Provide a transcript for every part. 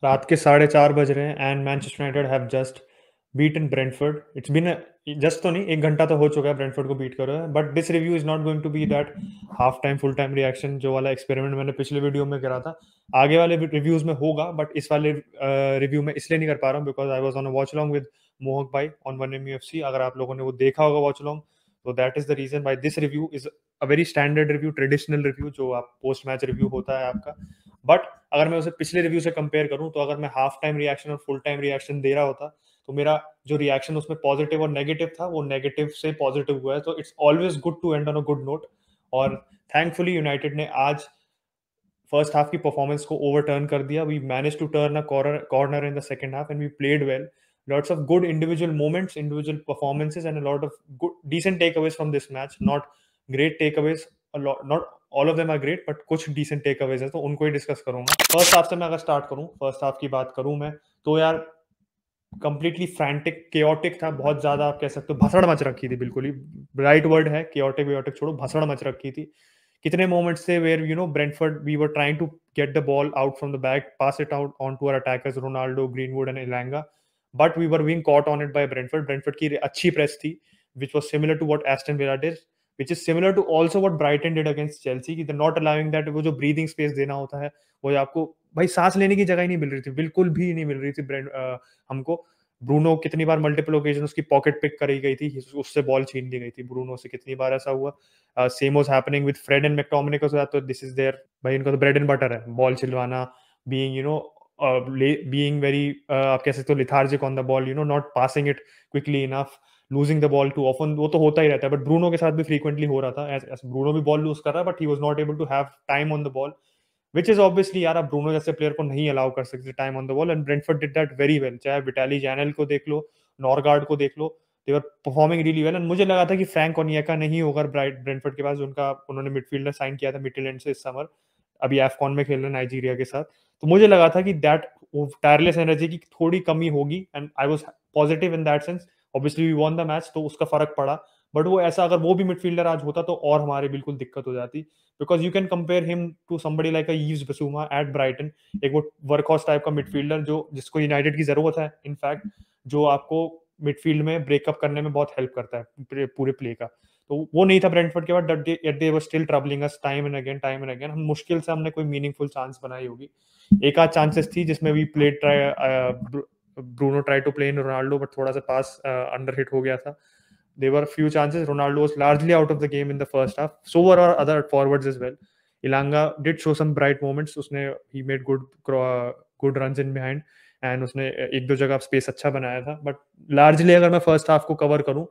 रात के 4:30 बज रहे हैं and Manchester United have just beaten Brentford. It's been just तो नहीं, 1 घंटा तो हो चुका है ब्रेंटफोर्ड को बीट कर रहे हैं, but this review is not going to be that half time full time reaction जो वाला एक्सपेरिमेंट मैंने पिछले वीडियो में करा था। आगे वाले रिव्यूज में होगा, बट इस वाले रिव्यू में इसलिए नहीं कर पा रहा हूँ because I was on a watch long with मोहक भाई ऑन वन एम UFC। अगर आप लोगों ने वो देखा होगा वॉच लॉन्ग, तो that is the reason why this review is a very standard review, traditional review जो आप पोस्ट मैच रिव्यू होता है आपका। बट अगर मैं उसे पिछले रिव्यू से कंपेयर करूं, तो अगर मैं हाफ टाइम रिएक्शन और फुल टाइम रिएक्शन दे रहा होता, तो मेरा जो रिएक्शन उसमें पॉजिटिव और नेगेटिव था वो नेगेटिव से पॉजिटिव हुआ है। तो it's always good to end on a good note. और थैंकफुली यूनाइटेड ने आज फर्स्ट हाफ की परफॉर्मेंस को ओवरटर्न कर दिया। We manage to turn a corner in the second half and we played well. Lots of good individual moments, individual performances, and a lot of good, decent takeaways from this match. Not great takeaways, a lot, not all of them are great, but कुछ decent takeaways है, तो उनको ही discuss करूंगा। First half से मैं अगर start करूं, first half की बात करूं मैं, तो यार कंप्लीटली फ्रैंटिक केओटिक था, बहुत ज्यादा आप कह सकते हो भसड़ मच रखी थी, बिल्कुल ही राइट वर्ड है, केओटिक वेओटिक छोड़ो, भसड़ मच रखी थी। कितने मोमेंट्स थे where Brentford we were trying to get the ball out from the back, pass it out on to our attackers Ronaldo, Greenwood and Elanga, but we were being caught on it by Brentford. Brentford की अच्छी press थी which was similar to what Aston Villa did, which is similar to also what Brighton did against Chelsea, कि they're not allowing that, वो जो breathing space देना होता है, वो आपको भाई सांस लेने की जगह ही नहीं मिल रही थी, बिल्कुल भी नहीं मिल रही थी हमको। ब्रूनो कितनी बार मल्टीपल ओकेजन उसकी पॉकेट पिक करी गई थी, उससे बॉल छीन ली गई थी ब्रूनो से, कितनी बार ऐसा हुआ। Same was happening with Fred and McTominay के साथ। तो दिस इज देयर, भाई इनका तो ब्रेड एंड बटर है बॉल छिलवाना, बीइंग बीइंग वेरी आप कह सकते हो lethargic on the ball, not passing it quickly enough, losing the ball too often. वो तो होता ही रहता है, बट ब्रूनो के साथ भी फ्रीक्वेंटली हो रहा था। ब्रूनो भी बॉल लूज कर रहा है, but he was not able to have time on the ball, which is obviously यार आप ब्रूनो जैसे प्लेयर को नहीं अलाउ कर सकते time on the ball, and Brentford did that very well. चाहे विटाली जैनल को देख लो, नॉरगार्ड को देख लो, they were performing really well. And मुझे लगा था कि फ्रैंक ओनिएका नहीं होगा ब्रेंटफोर्ड के पास, उनका उन्होंने मिडफील्डर साइन किया था मिडलैंड से इस समर, अभी एफकॉन में खेल रहे हैं नाइजीरिया के साथ। तो मुझे लगा था कि दैट टायरलेस एनर्जी की थोड़ी कमी होगी, and I was positive in that sense. Obviously we won the match, तो उसका फर्क पड़ा, बट वो ऐसा अगर वो भी मिडफील्डर आज होता तो और हमारे बिल्कुल दिक्कत हो जाती, because you can compare him to somebody like Yves Bissouma at Brighton, एक वो वर्कहॉर्स टाइप का मिडफील्डर जो जिसको यूनाइटेड की जरूरत है इनफैक्ट, जो आपको मिडफील्ड में ब्रेकअप करने में बहुत हेल्प करता है पूरे प्ले का। तो वो नहीं था ब्रेंटफोर्ड के बाद, they were still troubling us time and again. हम मुश्किल से हमने कोई मीनिंगफुल चांस बनाई होगी, एक आध चांसेस थी जिसमें we play try, Bruno try to play in Ronaldo, but थोड़ा सा पास अंडर हिट हो गया था। There were a few chances. Ronaldo was largely out of the game in the first half. So were our other forwards as well. Ilanga did show some bright moments. उसने he made good runs in behind, and उसने एक दो जगह space अच्छा बनाया था, but largely अगर मैं फर्स्ट हाफ को कवर करूं,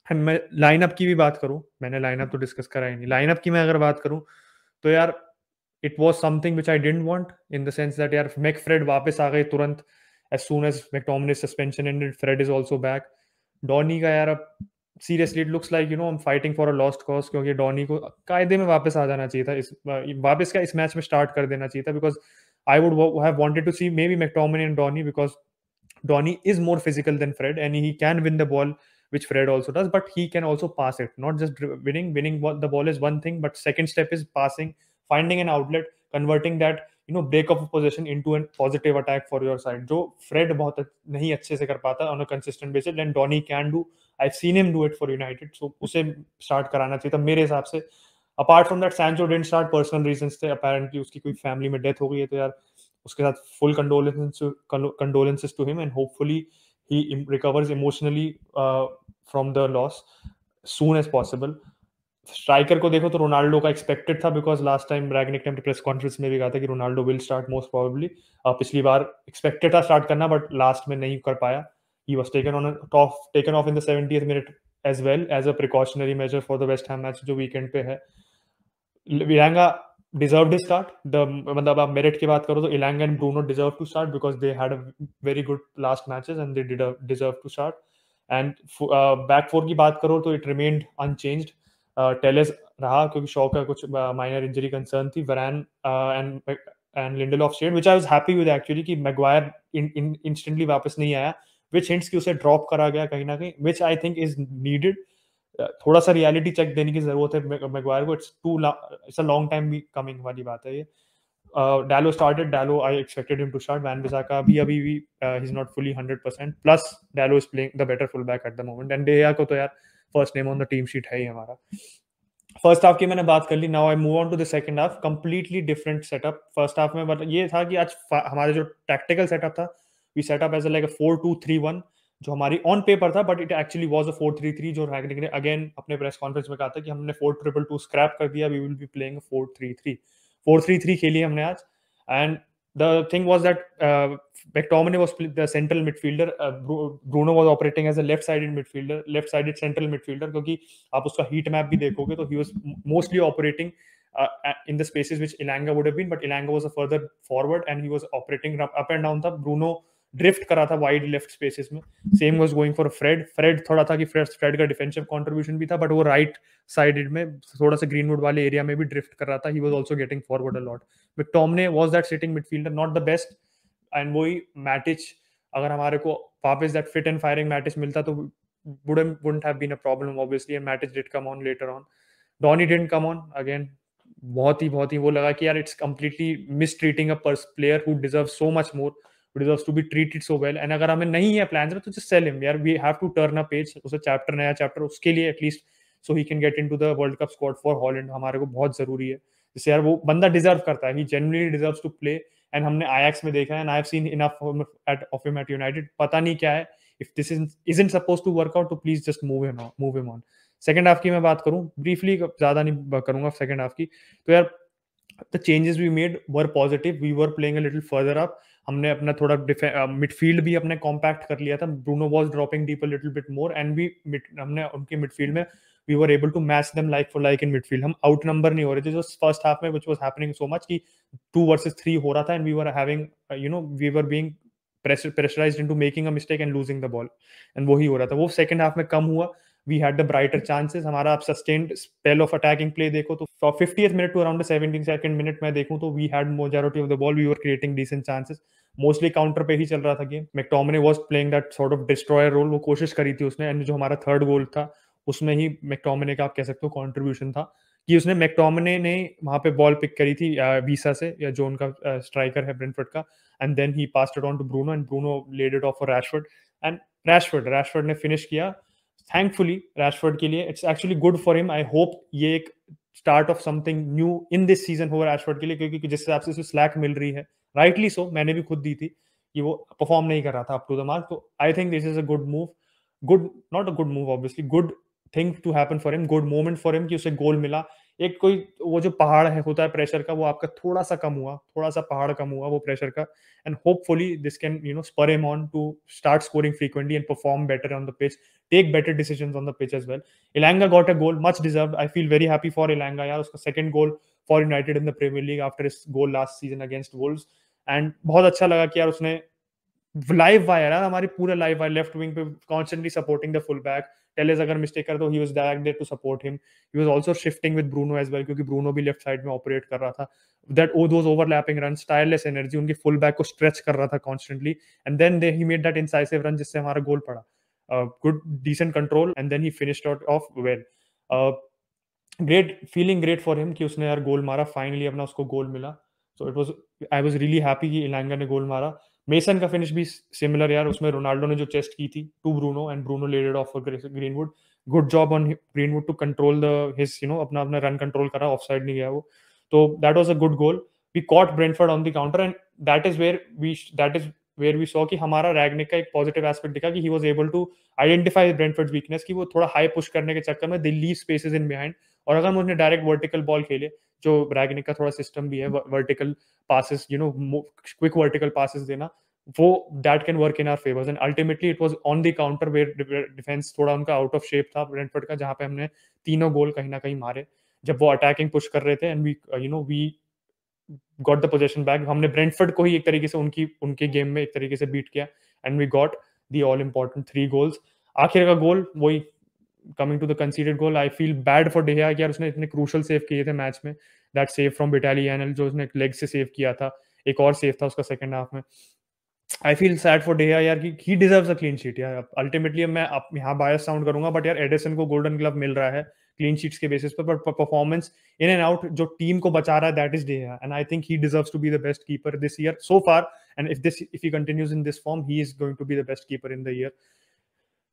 मैं लाइनअप की भी बात करूं, मैंने लाइनअप तो डिस्कस करा ही नहीं, लाइनअप की मैं अगर बात करूं, तो यार it was something which I didn't want, in the sense that यार मैकफ्रेड वापस आ गए तुरंत, as soon as McTominay's suspension ended, Fred is also back. Donny का यार अब seriously it looks like I am fighting for a lost cause, क्योंकि Donny को कायदे में वापस आ जाना चाहिए था, वापस का इस मैच में स्टार्ट कर देना चाहिए था, because I would have wanted to see maybe McTominay and Donny, because Donny is more physical than Fred, and he can win the ball, which Fred also does, but he can also pass it. Not just winning. Winning the ball is one thing, but second step is passing, finding an outlet, converting that break of possession into a positive attack for your side. जो Fred बहुत नहीं अच्छे से कर पाता on a consistent basis, and Donny can do. I've seen him do it for United, so उसे start कराना चाहिए था मेरे हिसाब से। Apart from that Sancho didn't start, personal reasons थे, अपेरेंटली उसकी कोई फैमिली में डेथ हो गई है, तो यार उसके साथ full condolences to him, and hopefully he recovers emotionally from the loss soon as possible. Striker को देखो तो रोनाल्डो का एक्सपेक्टेड था, बिकॉज लास्ट टाइम रैगनिक ने प्रेस कॉन्फ्रेंस में भी कहा था कि Ronaldo will start most probably. पिछली बार एक्सपेक्टेड था स्टार्ट करना, बट लास्ट में नहीं कर पाया। He was taken off in the 70th minute as well as a precautionary measure for the West Ham match जो वीकेंड पे है। Elanga deserve to start, the मतलब आप मेरिट की बात करो तो Elanga and Bruno deserve to start, because they had a very good last matches and they deserve to start. And back four की बात करो तो इट रिमेन्ड अनचेंज्ड। टेलेस रहा क्योंकि शॉ का कुछ माइनर इंजरी कंसर्न थी। Varane and Lindelof stayed, which I was happy with actually, कि मैग्वायर इंस्टेंटली वापस नहीं आया, व्हिच हिंट्स कि उसे ड्रॉप करा गया कहीं ना कहीं, which I think is needed. थोड़ा सा रियलिटी चेक देने की जरूरत है मैग्वायर को। इट्स अ लॉन्ग टाइम भी कमिंग वाली बात है ये। Dallo started. Dallo, I expected him to start. Van Bissaka अभी he's not fully 100%. Plus Dallo is playing the better fullback at the moment. And De Gea को तो यार first name on the team sheet है ही हमारा. First half की मैंने बात कर ली. Now I move on to the second half. Completely different setup. First half में बट ये था कि आज हमारा जो टैक्टिकल सेटअप था, we setup as like a 4-2-3-1 जो हमारी ऑन पेपर था, but it actually was a 4-3-3 जो रैगनिक ने अगेन अपने प्रेस कॉन्फ्रेंस में कहा था कि हमने 4-2-2 स्क्रैप कर दिया, वी विल बी प्लेइंग 4-3-3. 4-3-3 खेली हमने आज. And the thing was that McTominay was the central midfielder. Bruno was operating as a left-sided midfielder, left-sided central midfielder. क्योंकि आप उसका heat map भी देखोगे तो he was mostly operating in the spaces which Elanga would have been, but Elanga was a further forward and he was operating up and down था. Bruno drift करा था wide left spaces में. Same was going for Fred थोड़ा था कि Fred का defensive contribution भी था, बट वो राइट साइडेड में थोड़ा सा ग्रीनवुड वाले एरिया में भी ड्रिफ्ट कर रहा था. ही was also getting forward a lot. McTominay was that sitting midfielder, not the best. And वही मैटिच, अगर हमारे को वापस दैट फिट एंड फायरिंग मैटिच मिलता तो wouldn't have been a problem obviously, and Matic did come on later on. Donny didn't come on again. बहुत ही वो लगा कि यार it's completely mistreating a player who deserves so much more, who deserves to be treated so well. And अगर हमें नहीं है plans में तो just sell him यार. We have to turn a page. उसे चैप्टर, नया चैप्टर उसके लिए at least, so he can get into the World Cup squad for Holland. हमारे को बहुत जरूरी है. जैसे यार वो बंदा डिजर्व करता है. He genuinely deserves to play. And हमने Ajax में देखा है, and I have seen enough of him at United. पता नहीं क्या है. If this isn't supposed to work out, तो please just move him on. Second half की मैं बात करूं ब्रीफली, ज्यादा नहीं करूंगा सेकेंड हाफ की. तो यार the changes we made were positive. We were playing a little further up. हमने अपना थोड़ा मिडफील्ड भी अपने कॉम्पैक्ट कर लिया था. Bruno was dropping deep a little bit more, and भी हमने उनके मिडफील्ड में we were able to match them like for like in midfield. हम आउट नंबर नहीं हो रहे थे जो फर्स्ट हाफ में, which was happening so much कि 2 वर्सेस 3 हो रहा था, and we were having we were being pressurized into making a mistake and losing the ball. And वो ही हो रहा था. वो सेकंड हाफ में कम हुआ. We had the brighter chances. हमारा आप sustained spell of attacking play देखो तो 50th minute to around the 72nd minute में देखूं तो we had majority of the ball. We were creating decent chances. Mostly counter पे ही चल रहा था game. McTominay was playing that sort of destroyer role. वो कोशिश करी थी उसने, एंड जो हमारा थर्ड गोल था उसमें ही McTominay का आप कह सकते हो कंट्रीब्यूशन था कि उसने McTominay ने वहां पे बॉल पिक करी थी वीसा से, या जो उनका स्ट्राइकर है ब्रेंटफोर्ड का, and then he passed it on to Bruno, and Bruno laid it off for Rashford. And Rashford ने फिनिश किया. थैंकफुली रैशफोर्ड के लिए it's actually good for him. I hope ये एक start off something new in this season हो Rashford के लिए, क्योंकि जिस हिसाब से उसे स्लैक मिल रही है, राइटली सो, मैंने भी खुद दी थी कि वो परफॉर्म नहीं कर रहा था अप टू द मार्क. तो I think this is a good move. Good, not a good move obviously, good thing to happen for him, good moment for him कि उसे गोल मिला. एक कोई वो जो पहाड़ है होता है प्रेशर का, वो आपका थोड़ा सा कम हुआ, थोड़ा सा पहाड़ कम हुआ वो प्रेशर का. And hopefully this can spur him on to start scoring frequently and perform better on the pitch, take better decisions on the pitch as well. Elanga got a goal, much deserved. I feel very happy for Elanga यार. उसका second goal for United in the Premier League after his goal last season against Wolves. And बहुत अच्छा लगा कि यार उसने live wire है हमारी, पूरा लाइव वायर लेफ्ट विंग पे constantly supporting the full back. Telles अगर मिस्टेक कर तो he was there to support him. He was also shifting with Bruno as well, क्योंकि ब्रूनो भी लेफ्ट साइड में ऑपरेट कर रहा था. That those overlapping run, tireless energy, उनके फुल बैक को स्ट्रेच कर रहा था constantly. And then he made that incisive run जिससे हमारा गोल पड़ा. Good decent control, and then he finished out of well. Great feeling, great for him कि उसने यार गोल मारा फाइनली, अपना उसको गोल मिला. So it was, I was really happy कि इलांगा ने गोल मारा. मेसन का फिनिश भी सिमिलर यार. उसमें रोनाल्डो ने जो चेस्ट की थी to Bruno, and Bruno laid it off for Greenwood. Good job on Greenwood to control the his अपना अपना रन कंट्रोल करा, ऑफसाइड नहीं गया वो. तो that was a good goal. We caught Brentford on the counter, and that is where we saw कि हमारा रैगनिक का एक पॉजिटिव एस्पेक्ट दिखा कि he was able to identify Brentford's weakness, कि वो थोड़ा हाई पुश करने के चक्कर में they leave spaces in behind. और अगर हम उन्हें डायरेक्ट वर्टिकल बॉल खेले, जो रैगनिक का थोड़ा सिस्टम भी है, vertical passes, quick vertical passes देना, वो that can work in our favors. And ultimately it was on the counter where defense थोड़ा उनका out of shape था ब्रेंटफोर्ड का, जहाँ पे हमने तीनों गोल कहीं ना कहीं मारे जब वो अटैकिंग पुश कर रहे थे. And we got the possession back. हमने ब्रेंटफोर्ड को ही एक तरीके से उनके गेम में एक तरीके से बीट किया, and we got the all important 3 goals. आखिर का गोल वही, coming to the conceded goal, I feel bad for De Gea कि यार उसने इतने क्रूशल सेव किए थे मैच में. दैट सेव फ्रॉम बिटालियन जो उसने लेग से सेव किया था, एक और सेव था उसका सेकंड हाफ में. I feel sad for De Gea यार कि he deserves a clean sheet यार. अल्टीमेटली मैं यहाँ बायस साउंड करूंगा, बट यार एडिसन को गोल्डन ग्लव मिल रहा है क्लीन शीट्स के बेसिस पर, but performance in and out जो टीम को बचा रहा है, that is De Gea, and I think he deserves to be the best keeper this year so far, and if he continues in this form, he is going to be the best keeper in the year.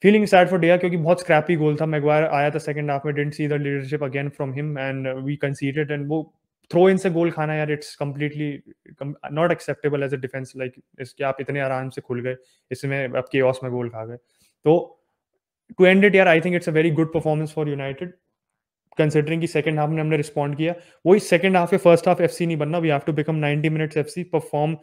Feeling sad for De Gea क्योंकि बहुत scrappy goal था. Maguire आया था second half में, didn't see the leadership again from him and we considered, एंड वो throw in से goal खाना यार, it's completely not acceptable as a defence. Like इसके आप इतने आराम से खुल गए, इसमें आप केओस में गोल खा गए. तो टू एंड इट यार, I think it's a very good performance for United, considering कि सेकंड हाफ में हमने रिस्पॉन्ड किया. वही सेकंड हाफ के फर्स्ट हाफ एफसी नहीं बनना. We have to become 90 minutes FC, perform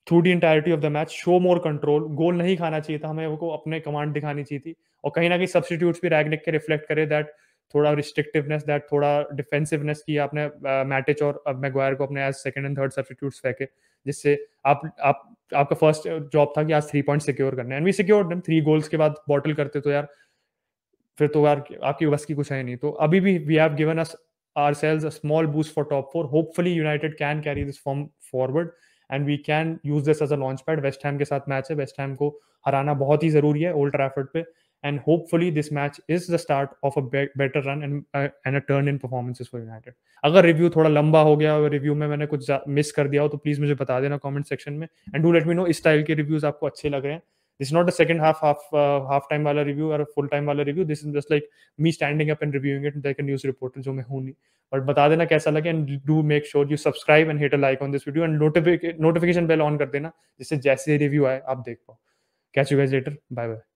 through the entirety of the match, show more control. Goal नहीं खाना चाहिए था हमें, वो अपने कमांड दिखानी चाहिए थी. और कहीं ना कहीं सब्सटीट्यूट्स भी रैगनिक के रिफ्लेक्ट करे दैट थोड़ा रिस्ट्रिक्टिवनेस, दैट थोड़ा डिफेंसिवनेस की आपने मैटिच और मैगवायर को अपने as second and third substitutes फेंके, जिससे आप आपका फर्स्ट जॉब था कि आज 3 पॉइंट सिक्योर करने, एंड वी सिक्योर्ड 3 गोल्स के बाद बॉटल करते तो यार फिर तो यार आपकी बस की कुछ है नहीं. तो अभी भी we have given us ourselves a small boost for top 4. Hopefully United can carry this form forward and we can use this as a launchpad. West Ham के साथ मैच है, वेस्ट हैम को हराना बहुत ही जरूरी है ओल्ड ट्रैफर्ड पे, and hopefully this match is the start of a better run and a turn in performances for United. अगर review थोड़ा लंबा हो गया और रिव्यू में मैंने कुछ मिस कर दिया हो तो प्लीज मुझे बता देना कमेंट सेक्शन में, and do let me know इस स्टाइल के रिव्यूज आपको अच्छे लग रहे हैं. This is not a second half time वाला review or a full time वाला review. This is just like me standing up and reviewing it like a news reporter, जो मैं हूँ नहीं. But बता देना कैसा लगे, and do make sure you subscribe and hit a like on this video and notification bell on कर देना, जिससे जैसे review आए आप देख पाओ. Catch you guys later. Bye bye.